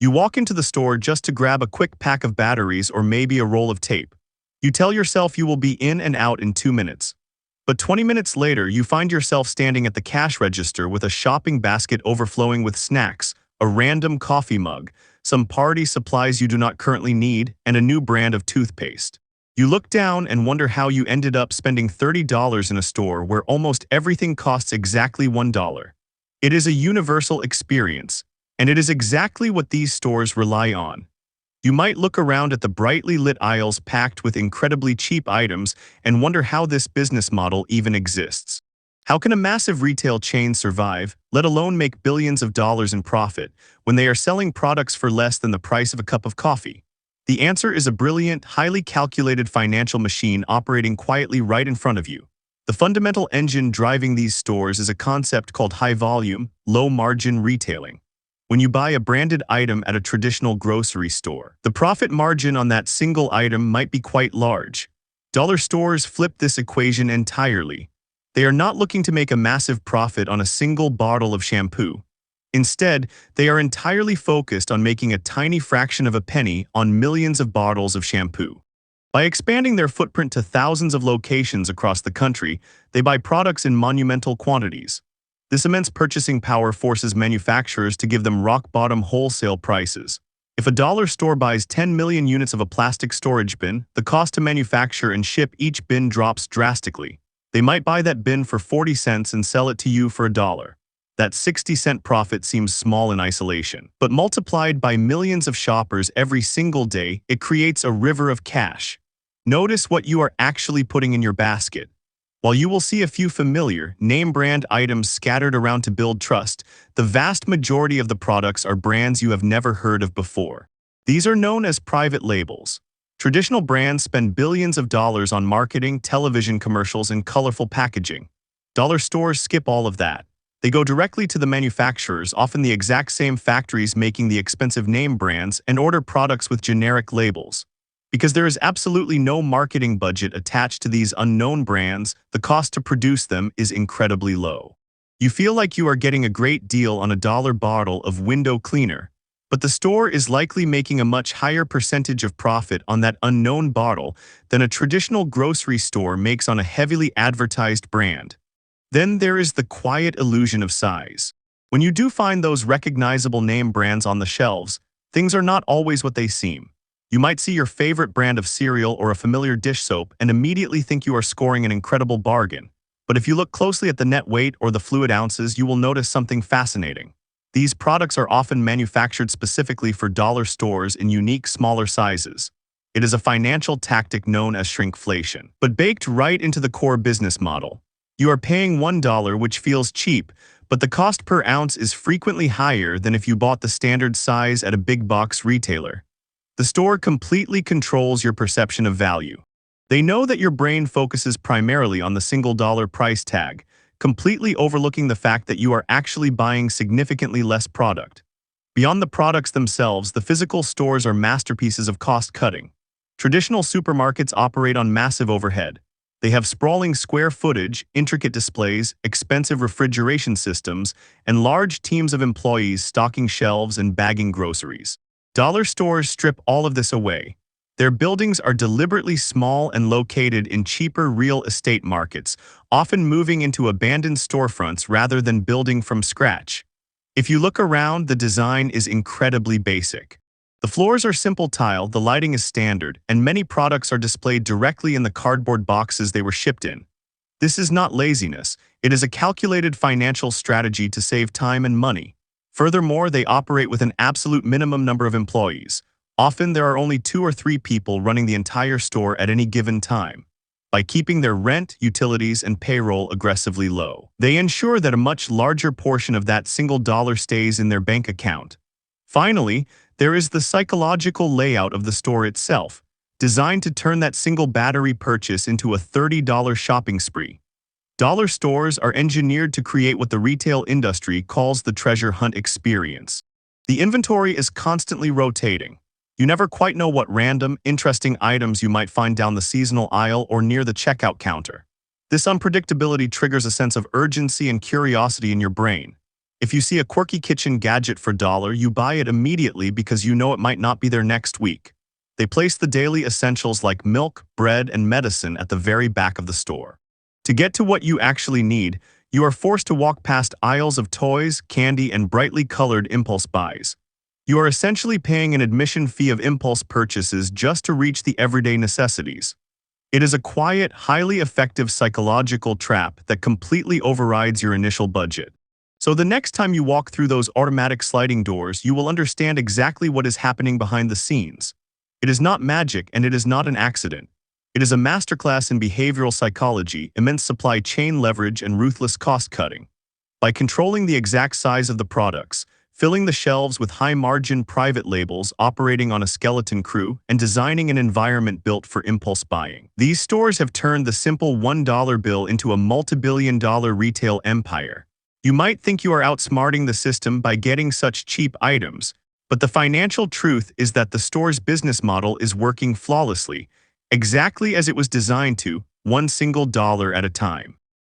You walk into the store just to grab a quick pack of batteries or maybe a roll of tape. You tell yourself you will be in and out in 2 minutes. But 20 minutes later, you find yourself standing at the cash register with a shopping basket overflowing with snacks, a random coffee mug, some party supplies you do not currently need, and a new brand of toothpaste. You look down and wonder how you ended up spending $30 in a store where almost everything costs exactly $1. It is a universal experience, and it is exactly what these stores rely on. You might look around at the brightly lit aisles packed with incredibly cheap items and wonder how this business model even exists. How can a massive retail chain survive, let alone make billions of dollars in profit, when they are selling products for less than the price of a cup of coffee? The answer is a brilliant, highly calculated financial machine operating quietly right in front of you. The fundamental engine driving these stores is a concept called high-volume, low-margin retailing. When you buy a branded item at a traditional grocery store, the profit margin on that single item might be quite large. Dollar stores flip this equation entirely. They are not looking to make a massive profit on a single bottle of shampoo. Instead, they are entirely focused on making a tiny fraction of a penny on millions of bottles of shampoo. By expanding their footprint to thousands of locations across the country, they buy products in monumental quantities. This immense purchasing power forces manufacturers to give them rock-bottom wholesale prices. If a dollar store buys 10 million units of a plastic storage bin, the cost to manufacture and ship each bin drops drastically. They might buy that bin for 40 cents and sell it to you for $1. That 60-cent profit seems small in isolation, but multiplied by millions of shoppers every single day, it creates a river of cash. Notice what you are actually putting in your basket. While you will see a few familiar, name-brand items scattered around to build trust, the vast majority of the products are brands you have never heard of before. These are known as private labels. Traditional brands spend billions of dollars on marketing, television commercials, and colorful packaging. Dollar stores skip all of that. They go directly to the manufacturers, often the exact same factories making the expensive name brands, and order products with generic labels. Because there is absolutely no marketing budget attached to these unknown brands, the cost to produce them is incredibly low. You feel like you are getting a great deal on a dollar bottle of window cleaner, but the store is likely making a much higher percentage of profit on that unknown bottle than a traditional grocery store makes on a heavily advertised brand. Then there is the quiet illusion of size. When you do find those recognizable name brands on the shelves, things are not always what they seem. You might see your favorite brand of cereal or a familiar dish soap and immediately think you are scoring an incredible bargain. But if you look closely at the net weight or the fluid ounces, you will notice something fascinating. These products are often manufactured specifically for dollar stores in unique, smaller sizes. It is a financial tactic known as shrinkflation, but baked right into the core business model. You are paying $1, which feels cheap, but the cost per ounce is frequently higher than if you bought the standard size at a big box retailer. The store completely controls your perception of value. They know that your brain focuses primarily on the single dollar price tag, completely overlooking the fact that you are actually buying significantly less product. Beyond the products themselves, the physical stores are masterpieces of cost-cutting. Traditional supermarkets operate on massive overhead. They have sprawling square footage, intricate displays, expensive refrigeration systems, and large teams of employees stocking shelves and bagging groceries. Dollar stores strip all of this away. Their buildings are deliberately small and located in cheaper real estate markets, often moving into abandoned storefronts rather than building from scratch. If you look around, the design is incredibly basic. The floors are simple tile, the lighting is standard, and many products are displayed directly in the cardboard boxes they were shipped in. This is not laziness, it is a calculated financial strategy to save time and money. Furthermore, they operate with an absolute minimum number of employees. Often there are only 2 or 3 people running the entire store at any given time. By keeping their rent, utilities, and payroll aggressively low, they ensure that a much larger portion of that single dollar stays in their bank account. Finally, there is the psychological layout of the store itself, designed to turn that single battery purchase into a $30 shopping spree. Dollar stores are engineered to create what the retail industry calls the treasure hunt experience. The inventory is constantly rotating. You never quite know what random, interesting items you might find down the seasonal aisle or near the checkout counter. This unpredictability triggers a sense of urgency and curiosity in your brain. If you see a quirky kitchen gadget for $1, you buy it immediately because you know it might not be there next week. They place the daily essentials like milk, bread, and medicine at the very back of the store. To get to what you actually need, you are forced to walk past aisles of toys, candy, and brightly colored impulse buys. You are essentially paying an admission fee of impulse purchases just to reach the everyday necessities. It is a quiet, highly effective psychological trap that completely overrides your initial budget. So the next time you walk through those automatic sliding doors, you will understand exactly what is happening behind the scenes. It is not magic, and it is not an accident. It is a masterclass in behavioral psychology, immense supply chain leverage, and ruthless cost-cutting. By controlling the exact size of the products, filling the shelves with high-margin private labels, operating on a skeleton crew, and designing an environment built for impulse buying, these stores have turned the simple $1 bill into a multi-billion-dollar retail empire. You might think you are outsmarting the system by getting such cheap items, but the financial truth is that the store's business model is working flawlessly, exactly as it was designed to, one single dollar at a time.